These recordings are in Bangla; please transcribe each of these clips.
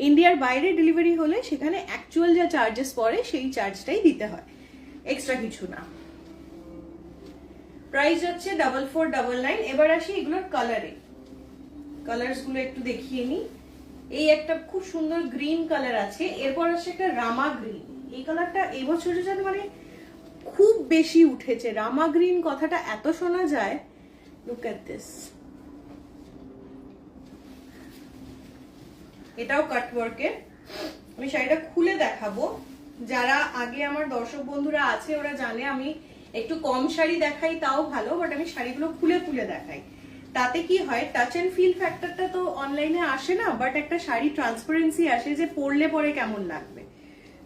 ইন্ডিয়ার বাইরে ডেলিভারি হলে সেখানে অ্যাকচুয়াল যা চার্জেস পড়ে সেই চার্জটাই দিতে হয়, এক্সট্রা কিছু না। প্রাইস যাচ্ছে 4499। এবার আসি এগুলোর কালারে, কালারস গুলো একটু দেখিয়ে নি। এই একটা খুব সুন্দর গ্রিন কালার আছে, এরপর আছে একটা রামা গ্রিন। এই কালারটা এই বছরের জন্য মানে খুব বেশি উঠেছে, রামা গ্রিন কথাটা এত শোনা যায়। লুক এট দিস, এটাও কাটওয়ার্কের। আমি শাড়িটা খুলে দেখাবো, যারা আগে আমার দর্শক বন্ধুরা আছে ওরা জানে আমি একটু কম শাড়ি দেখাই তাও ভালো, বাট আমি শাড়িগুলো খুলে খুলে দেখাই। তাতে কি হয়, টাচ এন্ড ফিল ফ্যাক্টরটা তো অনলাইনে আসে না, বাট একটা শাড়ি ট্রান্সপারেন্সি আসে যে পরলে পরে কেমন লাগবে।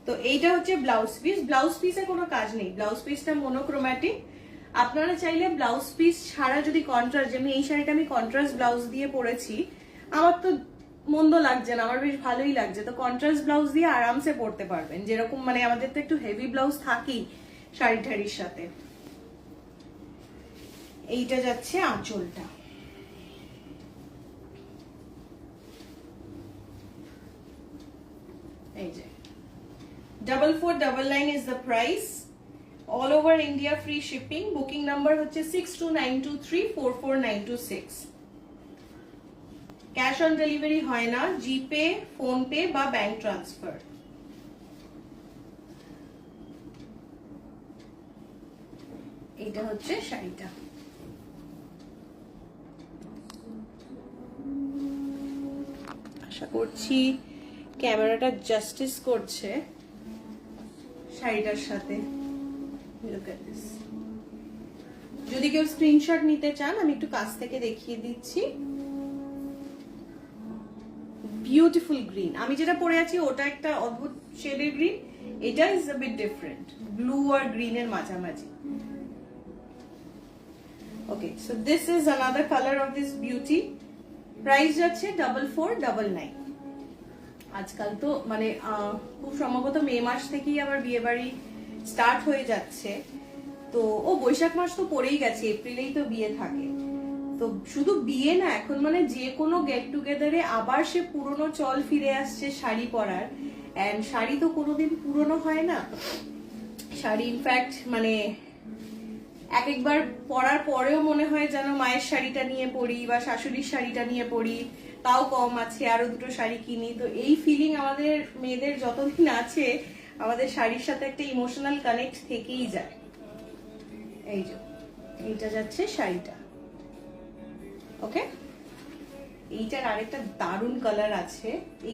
তো এইটা হচ্ছে ব্লাউজ পিস। ব্লাউজ পিসে কোনো কাজ নেই, ব্লাউজ পিসটা মনোক্রোম্যাটিক। আপনারা চাইলে ব্লাউজ পিস ছাড়া যদি কন্ট্রাস্ট, যেমন এই শাড়িটা আমি কন্ট্রাস্ট ব্লাউজ দিয়ে পরেছি, আমার তো মন্দ লাগছে না, আমার বেশ ভালোই লাগছে। তো কন্ট্রাস্ট ব্লাউজ দিয়ে আরামসে পরতে পারবেন, যেরকম মানে আমাদের তো একটু হেভি ব্লাউজ থাকেই শাড়ি ঠাড়ির সাথে। এইটা যাচ্ছে আঁচলটা, এই যে 4499 is the price. All over India free shipping. Booking number হচ্ছে 6292344926. ক্যাশ অন ডেলিভারি হয় না, জিপে, ফোন পে বা ব্যাংক ট্রান্সফার। এটা হচ্ছে শাড়িটা। আশা করছি ক্যামেরাটা জাস্টিস করছে শাড়িটার সাথে। Look at this. যদি কেউ স্ক্রিনশট নিতে চান আমি একটু কাছ থেকে দেখিয়ে দিচ্ছি। বিউটিফুল গ্রিন, আমি যেটা পরে আছি ওটা একটা অদ্ভুত শেডের গ্রিন, এটা is a bit different, blue আর গ্রিনের মাঝামাঝি। Okay, so this is another colour of this beauty. Price যাচ্ছে 4499। আজকাল তো মানে খুব সম্ভবত মে মাস থেকেই আবার বিয়ে বাড়ি স্টার্ট হয়ে যাচ্ছে, তো ও বৈশাখ মাস তো পড়েই গেছে, এপ্রিলেই তো বিয়ে থাকে। তো শুধু বিয়ে না, এখন মানে যে কোনো গেট টুগেদারে আবার সে পুরনো চল ফিরে আসছে শাড়ি পরার। এন্ড শাড়ি তো কোনোদিন পুরনো হয় না, শাড়ি ইনফ্যাক্ট মানে এক একবার পরার পরেও মনে হয় যেন মায়ের শাড়িটা নিয়ে পরি বা শাশুড়ির শাড়িটা নিয়ে পরি, তাও কম আছে, আরো দুটো শাড়ি কিনি। তো এই ফিলিং আমাদের মেয়েদের যতদিন আছে, আমাদের শাড়ির সাথে একটা ইমোশনাল কানেক্ট থেকেই যায়। এই যে এইটা যাচ্ছে শাড়িটা। ওকে, এইটার আরেকটা দারুণ কালার আছে।